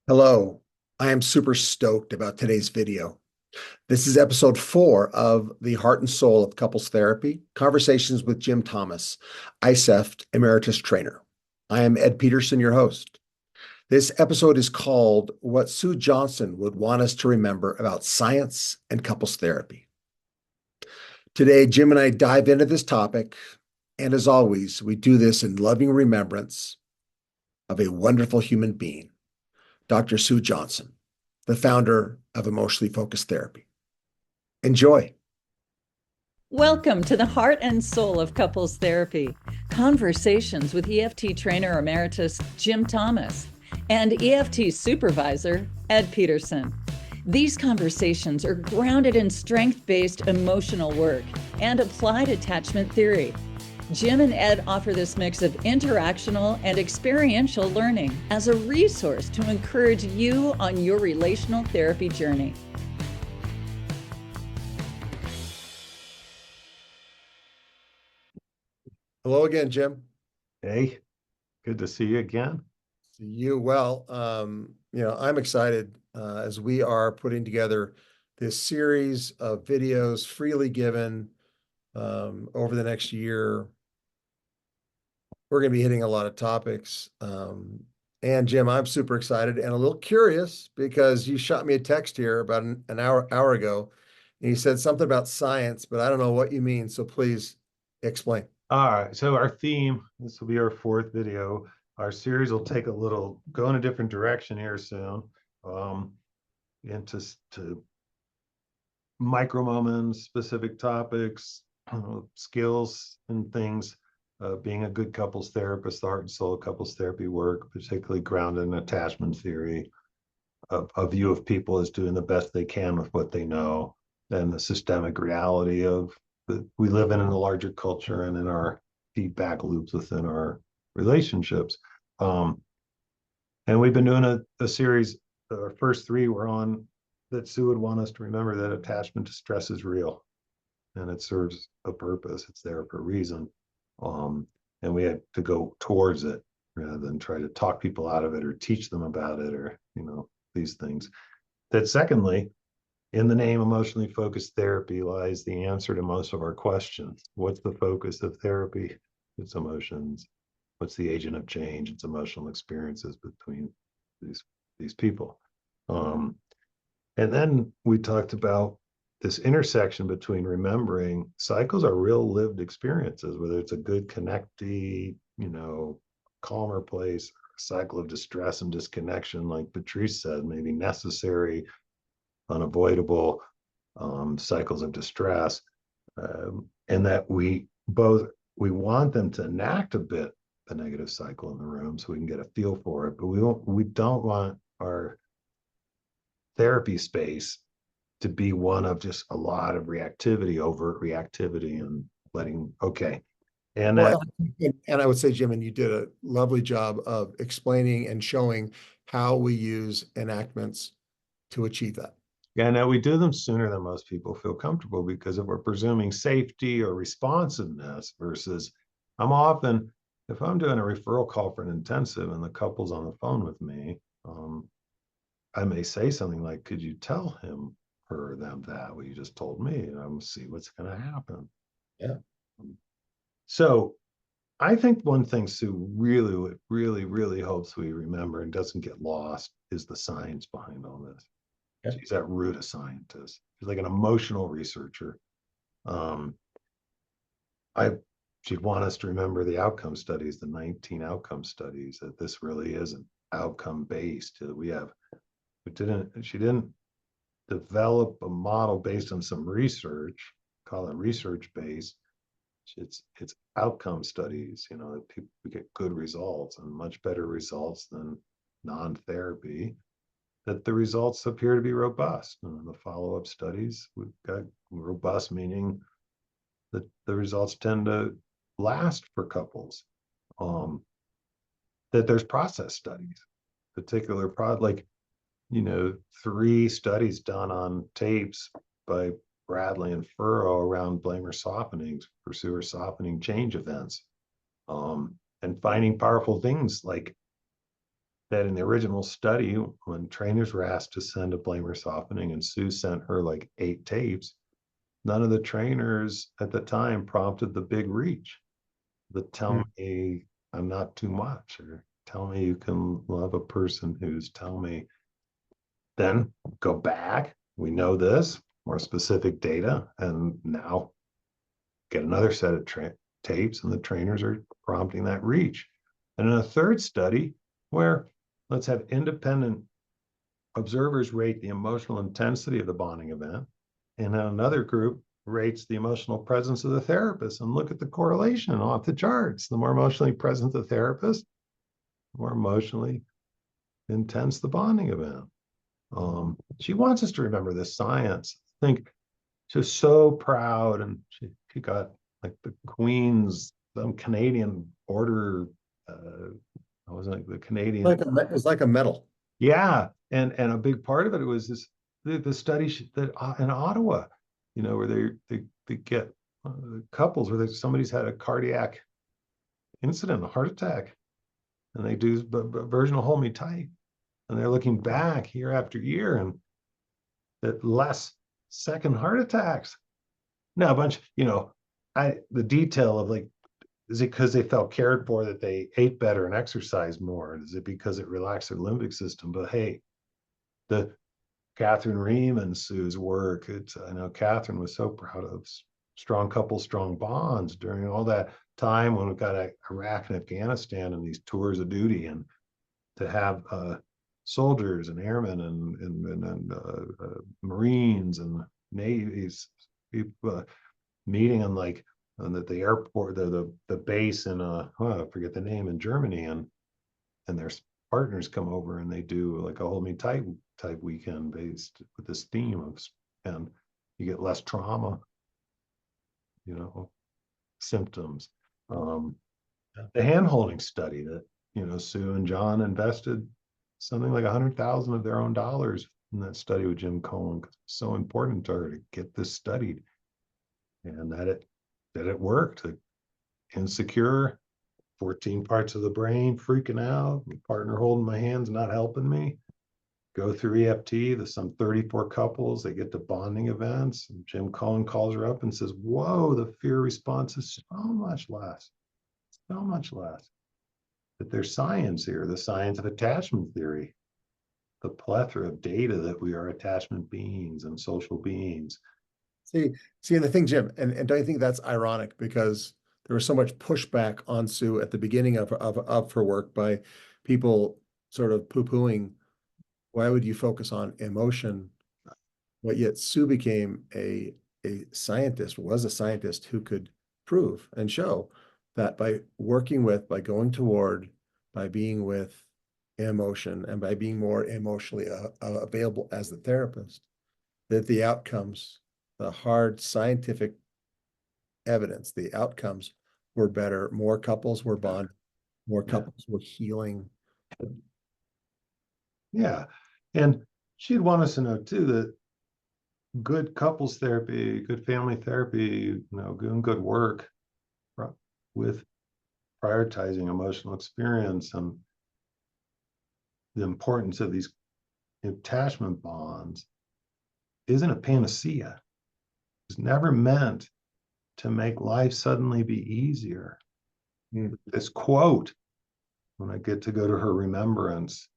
Hello, I am super stoked about today's video. This is episode 4 of the Heart and Soul of Couples Therapy, Conversations with Jim Thomas, ICEFT Emeritus Trainer. I am Ed Peterson, your host. This episode is called What Sue Johnson Would Want Us to Remember About Science and Couples Therapy. Today, Jim and I dive into this topic, and as always, we do this in loving remembrance of a wonderful human being, Dr. Sue Johnson, the founder of Emotionally Focused Therapy. Enjoy. Welcome to the Heart and Soul of Couples Therapy, conversations with EFT trainer emeritus Jim Thomas and EFT supervisor Ed Peterson. These conversations are grounded in strength-based emotional work and applied attachment theory. Jim and Ed offer this mix of interactional and experiential learning as a resource to encourage you on your relational therapy journey. Hello again, Jim. Hey, good to see you again. See you well. I'm excited as we are putting together this series of videos freely given over the next year. We're going to be hitting a lot of topics. And Jim, I'm super excited and a little curious because you shot me a text here about an hour ago, and you said something about science, but I don't know what you mean. So please explain. All right, so our theme, this will be our 4th video. Our series will go in a different direction here soon, into micro moments, specific topics, skills and things. Being a good couples therapist, the heart and soul of couples therapy work, particularly grounded in attachment theory, a view of people as doing the best they can with what they know, and the systemic reality of that we live in a larger culture and in our feedback loops within our relationships. And we've been doing a series, our first 3 were on that Sue would want us to remember that attachment to stress is real and it serves a purpose. It's there for a reason. And we had to go towards it rather than try to talk people out of it or teach them about it or, these things. That secondly, in the name emotionally focused therapy lies the answer to most of our questions. What's the focus of therapy? It's emotions. What's the agent of change? It's emotional experiences between these people. And then we talked about this intersection between remembering cycles are real lived experiences, whether it's a good connectee, calmer place, a cycle of distress and disconnection, like Patrice said, maybe necessary, unavoidable cycles of distress, and that we want them to enact a bit the negative cycle in the room so we can get a feel for it, but we don't want our therapy space to be one of just a lot of reactivity, overt reactivity, and letting and I would say, Jim, and you did a lovely job of explaining and showing how we use enactments to achieve that. Yeah, no, we do them sooner than most people feel comfortable because if we're presuming safety or responsiveness versus if I'm doing a referral call for an intensive and the couple's on the phone with me, I may say something like, could you tell him or them that what you just told me? And I'm see what's going to happen. Yeah. So I think one thing Sue really hopes we remember and doesn't get lost is the science behind all this. Yeah. She's at root a scientist. She's like an emotional researcher. She'd want us to remember the outcome studies, the 19 outcome studies, that this really is an outcome based. She didn't develop a model based on some research, call it research based. It's outcome studies, that people get good results and much better results than non-therapy, that the results appear to be robust. And the follow-up studies, we've got robust, meaning that the results tend to last for couples. That there's process studies, particular like 3 studies done on tapes by Bradley and Furrow around blamer softenings, pursuer softening change events, and finding powerful things like that in the original study, when trainers were asked to send a blamer softening and Sue sent her like 8 tapes, none of the trainers at the time prompted the big reach. The tell me I'm not too much, or tell me you can love a person who's tell me. Then go back. We know this, more specific data, and now get another set of tapes, and the trainers are prompting that reach. And in a third study, where let's have independent observers rate the emotional intensity of the bonding event, and another group rates the emotional presence of the therapist, and look at the correlation off the charts. The more emotionally present the therapist, the more emotionally intense the bonding event. She wants us to remember this science. I think she's so proud, and she got like the Queen's, some Canadian order. I wasn't like the Canadian. It's like a medal. Yeah, and a big part of it was this the study that in Ottawa, where they get couples where somebody's had a cardiac incident, a heart attack, and they do a version of Hold Me Tight, and they're looking back year after year, and that less second heart attacks. Now a bunch, the detail of like, is it because they felt cared for that they ate better and exercised more? Is it because it relaxed their limbic system? But hey, the Catherine Ream and Sue's work, I know Catherine was so proud of strong couples, strong bonds during all that time when we got Iraq and Afghanistan and these tours of duty, and to have soldiers and airmen and Marines and Navies meeting on like the airport, the base in I forget the name, in Germany, and their partners come over and they do like a Hold Me Tight type weekend based with this theme of, and you get less trauma, symptoms. The hand holding study that Sue and John invested something like 100,000 of their own dollars in that study with Jim Cohen, because it's so important to her to get this studied, and that it worked. Insecure, 14 parts of the brain freaking out, my partner holding my hands, not helping me. Go through EFT, there's some 34 couples, they get to bonding events, and Jim Cohen calls her up and says, whoa, the fear response is so much less. That there's science here, the science of attachment theory, the plethora of data that we are attachment beings and social beings. See, and the thing, Jim, and don't you think that's ironic, because there was so much pushback on Sue at the beginning of her work by people sort of poo-pooing, why would you focus on emotion? But yet Sue became a scientist, was a scientist who could prove and show that by working with, by going toward, by being with emotion, and by being more emotionally available as the therapist, that the outcomes, the hard scientific evidence, the outcomes were better. More couples were bonded, more couples were healing. Yeah. And she'd want us to know too that good couples therapy, good family therapy, doing good work with prioritizing emotional experience and the importance of these attachment bonds isn't a panacea. It's never meant to make life suddenly be easier. This quote, when I get to go to her remembrance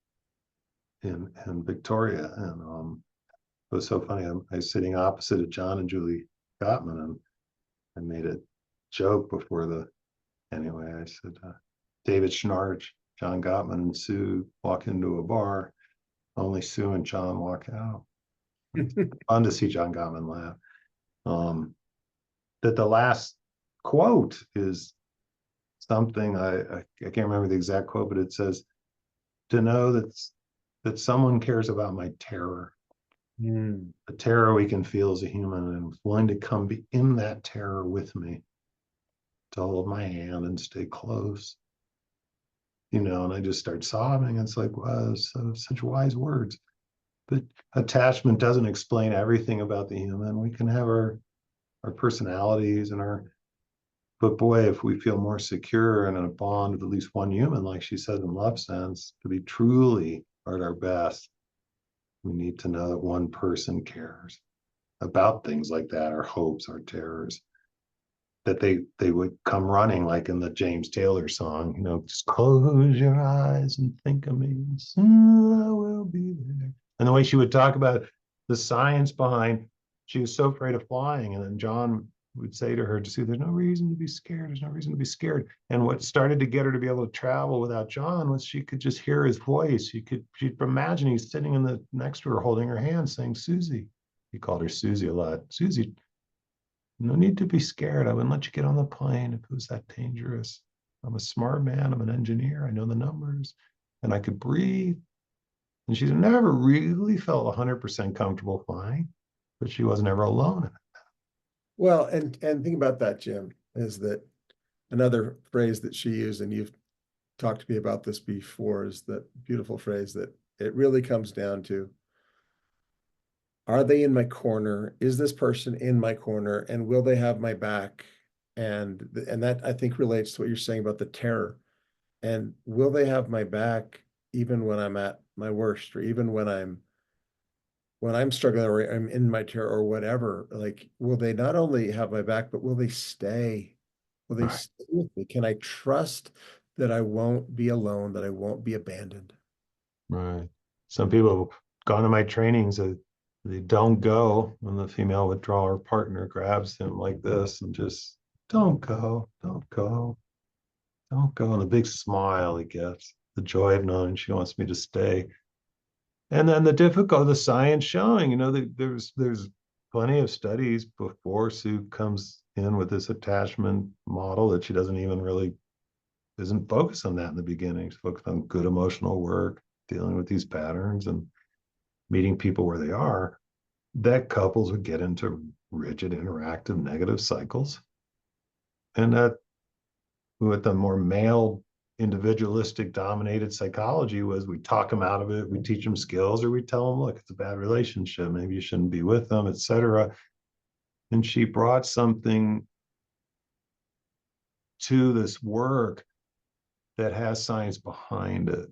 in Victoria, and it was so funny. I was sitting opposite of John and Julie Gottman, and I made a joke before anyway, I said, David Schnarch, John Gottman, and Sue walk into a bar. Only Sue and John walk out. Fun to see John Gottman laugh. That the last quote is something, I can't remember the exact quote, but it says, to know that someone cares about my terror. The terror we can feel as a human, and willing to come be in that terror with me, to hold my hand and stay close. And I just start sobbing. It's like, wow, such wise words. But attachment doesn't explain everything about the human. We can have our personalities and our But boy, if we feel more secure and in a bond with at least one human, like she said in Love Sense, to be truly at our best, we need to know that one person cares about things like that, our hopes, our terrors, that they would come running like in the James Taylor song, just close your eyes and think of me. Soon I will be there. And the way she would talk about the science behind, she was so afraid of flying. And then John would say to her, to see, there's no reason to be scared. There's no reason to be scared. And what started to get her to be able to travel without John was she could just hear his voice. She'd imagine he's sitting in the next to her, holding her hand, saying, Susie. He called her Susie a lot. Susie, no need to be scared. I wouldn't let you get on the plane if it was that dangerous. I'm a smart man. I'm an engineer. I know the numbers and I could breathe. And she's never really felt 100% comfortable flying, but she wasn't ever alone in it. Well, and think about that, Jim, is that another phrase that she used, and you've talked to me about this before, is that beautiful phrase that it really comes down to, are they in my corner? Is this person in my corner? And will they have my back? And that I think relates to what you're saying about the terror. And will they have my back even when I'm at my worst, or even when I'm struggling, or I'm in my terror or whatever? Like, will they not only have my back, but will they stay? Will they Right. stay with me? Can I trust that I won't be alone, that I won't be abandoned? Right. Some people have gone to my trainings, they don't go when the female withdrawal partner grabs him like this and just, don't go, don't go, don't go. And a big smile he gets, the joy of knowing she wants me to stay. And then the science showing, there's plenty of studies before Sue comes in with this attachment model that she doesn't even really isn't focused on that in the beginning. She's focused on good emotional work, dealing with these patterns and meeting people where they are, that couples would get into rigid, interactive, negative cycles. And that with the more male, individualistic, dominated psychology was we talk them out of it, we teach them skills, or we tell them, look, it's a bad relationship, maybe you shouldn't be with them, etc. And she brought something to this work that has science behind it.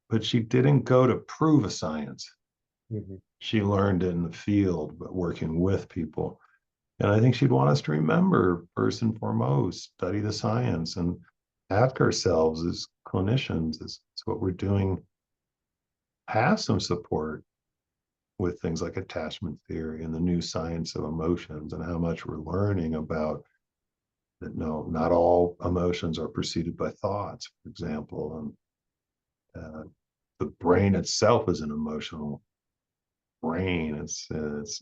But she didn't go to prove a science. Mhm. She learned it in the field, but working with people. And I think she'd want us to remember, first and foremost, study the science and ask ourselves as clinicians, is what we're doing have some support with things like attachment theory and the new science of emotions, and how much we're learning about that? No, not all emotions are preceded by thoughts, for example. And the brain itself is an emotional brain. It's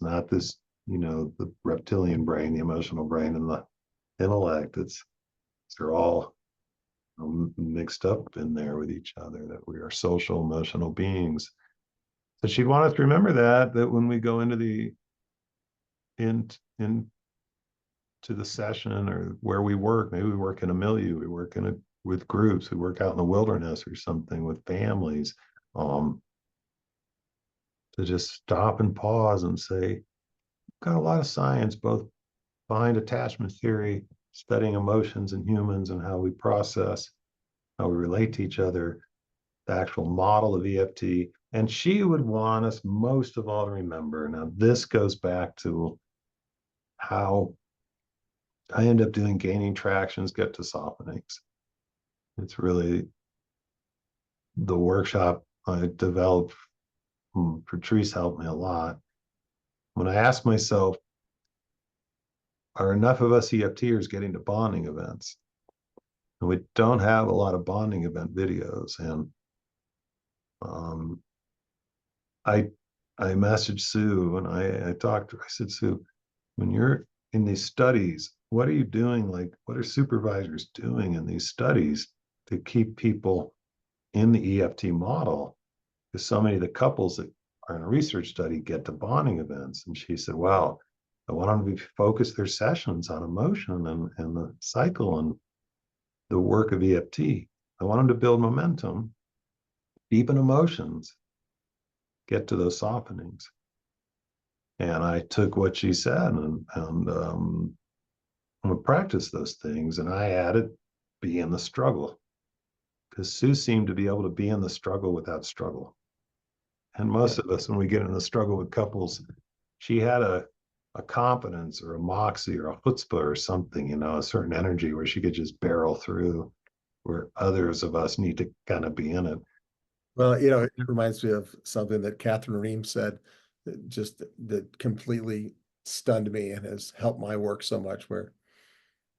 not this, the reptilian brain, the emotional brain, and the intellect. They're all mixed up in there with each other, that we are social emotional beings. So she'd want us to remember that when we go into into the session or where we work, maybe we work in a milieu, we work with groups, we work out in the wilderness or something with families, to just stop and pause and say, got a lot of science both behind attachment theory, studying emotions in humans and how we process, how we relate to each other, the actual model of EFT. And she would want us most of all to remember. Now, this goes back to how I end up doing gaining tractions, get to softenings. It's really the workshop I developed. Patrice helped me a lot. When I asked myself, are enough of us EFTers getting to bonding events? And we don't have a lot of bonding event videos. And um, I messaged Sue and I talked to her. I said, Sue, when you're in these studies, what are you doing? Like, what are supervisors doing in these studies to keep people in the EFT model? Because so many of the couples that are in a research study get to bonding events. And she said, well, I want them to focus their sessions on emotion and the cycle and the work of EFT. I want them to build momentum, deepen emotions, get to those softenings. And I took what she said and I'm gonna practice those things. And I added be in the struggle, because Sue seemed to be able to be in the struggle without struggle. And most of us, when we get in the struggle with couples, she had a confidence or a moxie or a chutzpah or something, a certain energy where she could just barrel through, where others of us need to kind of be in it. Well, it reminds me of something that Catherine Ream said that completely stunned me and has helped my work so much, where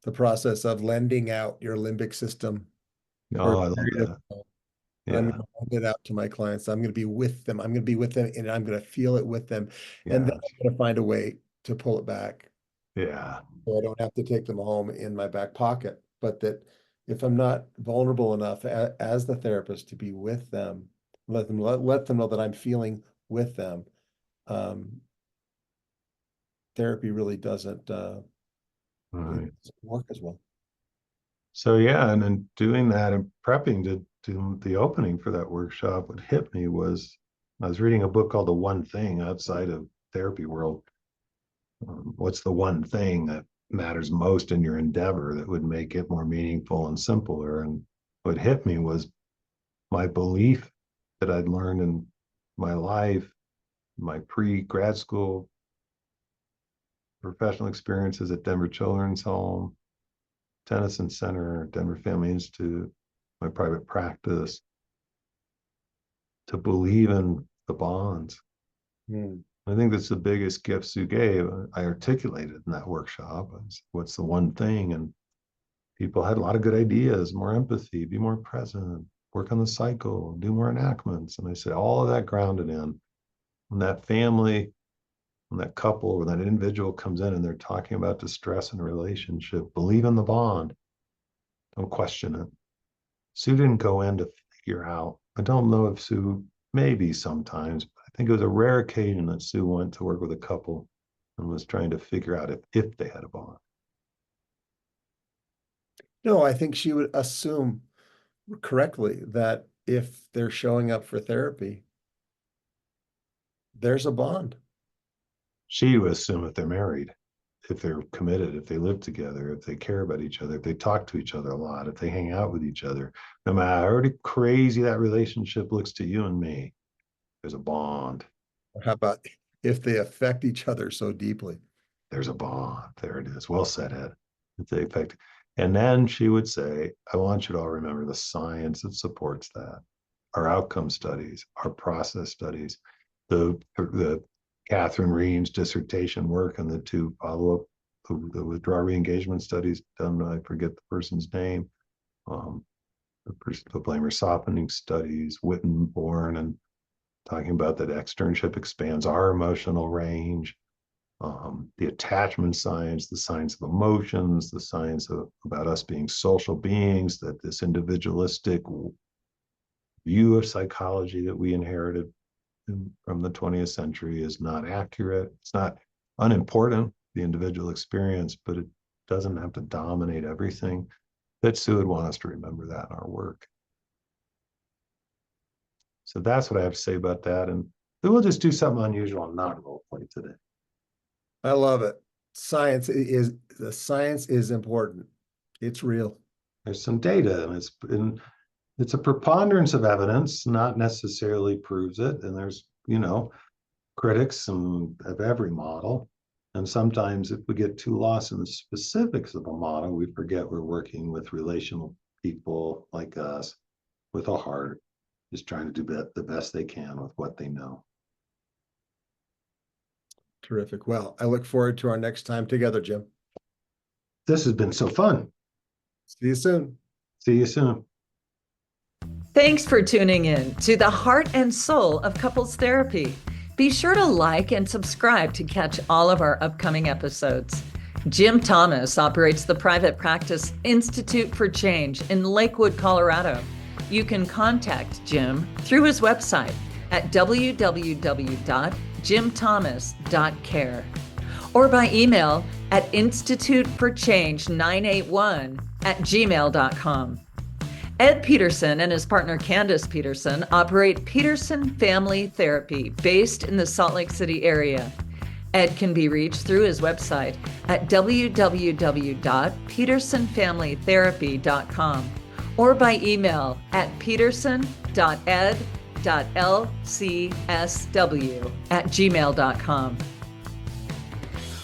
the process of lending out your limbic system for a Oh, I love period of that. time. And I'm Yeah. going to lend it out to my clients. I'm going to be with them. I'm going to be with them and I'm going to feel it with them. And then Yeah. I'm going to find a way to pull it back Yeah. so I don't have to take them home in my back pocket. But that if I'm not vulnerable enough as the therapist to be with them, let them know that I'm feeling with them, um, therapy really doesn't All it right. doesn't work as well. So yeah, and then doing that and prepping to do the opening for that workshop, what hit me was I was reading a book called The One Thing outside of therapy world. What's the one thing that matters most in your endeavor that would make it more meaningful and simpler? And what hit me was my belief that I'd learned in my life, my pre-grad school professional experiences at Denver Children's Home, Tennyson Center, Denver Family Institute, my private practice, to believe in the bonds. Hmm. I think that's the biggest gift Sue gave. I articulated in that workshop. What's the one thing? And people had a lot of good ideas: more empathy, be more present, work on the cycle, do more enactments. And I said, all of that grounded in when that family, when that couple, when that individual comes in and they're talking about distress in a relationship, believe in the bond. Don't question it. Sue didn't go in to figure out. I don't know if Sue, maybe sometimes, but I think it was a rare occasion that Sue went to work with a couple and was trying to figure out if they had a bond. No, I think she would assume correctly that if they're showing up for therapy, there's a bond. She would assume if they're married, if they're committed, if they live together, if they care about each other, if they talk to each other a lot, if they hang out with each other, no matter how crazy that relationship looks to you and me, there's a bond. How about if they affect each other so deeply? There's a bond. There it is. Well said, Ed. If they affect. And then she would say, I want you to all remember the science that supports that. Our outcome studies, our process studies, the Catherine Ream's dissertation work and the two follow-up, the withdrawal re-engagement studies done, I forget the person's name, um, the blamer softening studies, Wittenborn, and talking about that externship expands our emotional range, the attachment science, the science of emotions, the science about us being social beings, that this individualistic view of psychology that we inherited from the 20th century is not accurate. It's not unimportant, the individual experience, but it doesn't have to dominate everything. That Sue would want us to remember that in our work. So that's what I have to say about that. And then we'll just do something unusual and not role play today. I love it. The science is important. It's real. There's some data, and it's a preponderance of evidence, not necessarily proves it. And there's, critics of every model. And sometimes if we get too lost in the specifics of a model, we forget we're working with relational people like us with a heart, just trying to do the best they can with what they know. Terrific. Well, I look forward to our next time together, Jim. This has been so fun. See you soon. See you soon. Thanks for tuning in to the Heart and Soul of Couples Therapy. Be sure to like and subscribe to catch all of our upcoming episodes. Jim Thomas operates the private practice Institute for Change in Lakewood, Colorado. You can contact Jim through his website at www.jimthomas.care or by email at instituteforchange981@gmail.com. Ed Peterson and his partner Candace Peterson operate Peterson Family Therapy based in the Salt Lake City area. Ed can be reached through his website at www.petersonfamilytherapy.com or by email at peterson.ed.lcsw@gmail.com.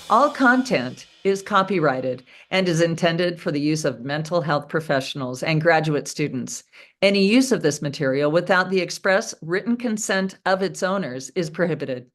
All content is copyrighted and is intended for the use of mental health professionals and graduate students. Any use of this material without the express written consent of its owners is prohibited.